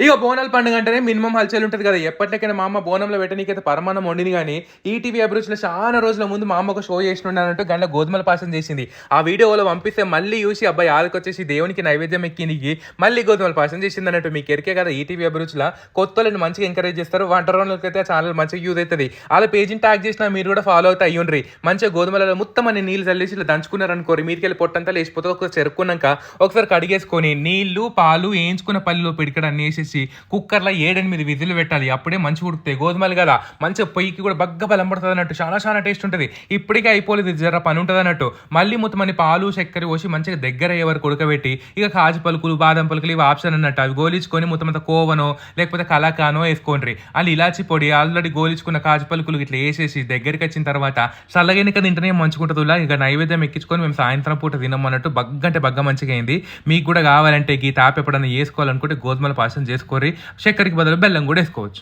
ఇగ బోనాల పండుగ అంటేనే మినిమమ్ హల్చల్ ఉంటది కదా! ఎప్పటిలెక్కనే మా అమ్మ బోనంలో పెట్టనీకైతే పరమాన్నం వండింది గానీ, ఈటీవీ అభిరుచిలో చానా రోజుల ముందు మా అమ్మ ఒక షో చేసినుండే అన్నట్టు గండ్ల గోధుమల పాయసం చేసింది. ఆ వీడియో ఎవలో పంపిస్తే మళ్ళీ చూసి అబ్బా! యాదికొచ్చేసి దేవునికి నైవేద్యం ఎక్కినికి మళ్ళీ గోధుమల పాయసం చేసిందన్నట్టు. మీకు ఎరికే కదా ఈటీవీ అభిరుచిల కొత్తోళ్ళని మంచిగా ఎంకరేజ్ చేస్తారు. వంటరోళ్ళకైతే ఆ ఛానల్ మంచిగా యూజ్ అయితది. ఆళ్ళ పేజ్‌ని ట్యాగ్ చేసినా మీరు కూడా ఫాలో అవుతే అయ్యుండ్రి. మంచిగా గోధుమలలో మొత్తం అన్ని నీళ్ళు చల్లేసి ఇట్లా దంచుకున్నారనుకోర్రి మీదికెళ్ళి పొట్టంతా లేచిపోతది. ఒకసారి చెరుక్కున్నాంక ఒకసారి కడిగేసుకొని నీళ్ళు, పాలు, ఏయించుకున్న పల్లిలో పిడికెడు అన్ని ఏసేసి కుక్కర్‌లో 7, 8 విజిల్లు పెట్టాలి. అప్పుడే మంచిగా ఉడుకుతాయి. గోధుమలు కదా! మంచిగా పొయ్యికి కూడా బగ్గ బలం పడతదన్నట్టు. చాలా టేస్ట్ ఉంటది. ఇప్పటికే అయిపోలేదు జర పని ఉంటదన్నట్టు. మళ్ళీ మొత్తం అన్ని పాలు, చక్కెర పోసి మంచిగా దగ్గరయ్యే వరకు ఉడకబెట్టి ఇక కాజు పలుకులు, బాదం పలుకులు ఇవి ఆప్షన్ అన్నట్టు. అవి గోలించుకొని మొత్తం అంతా కోవనో లేకపోతే కలాకానో ఏసుకోండ్రి. ఆళ్ళు ఇలాచి పొడి ఆల్రెడీ గోలించుకున్న కాజు పలుకులు ఇట్లా ఏసేసి దగ్గరికొచ్చిన తర్వాత చల్లగైనక తింటేనే మంచిగుంటదిలా. ఇక నైవేద్యం ఎక్కించుకొని మేము సాయంత్రం పూట తినమన్నట్టు బగ్గంటే బగ్గ మంచిగా అయింది. మీకు కూడా కావాలంటే ఈ తాప ఎప్పుడన్నా చేసుకోవాలనుకుంటే గోధుమల పాయసం చేసుకోర్రి. చక్కెరకి బదులు బెల్లం కూడా ఏసుకోవచ్చు.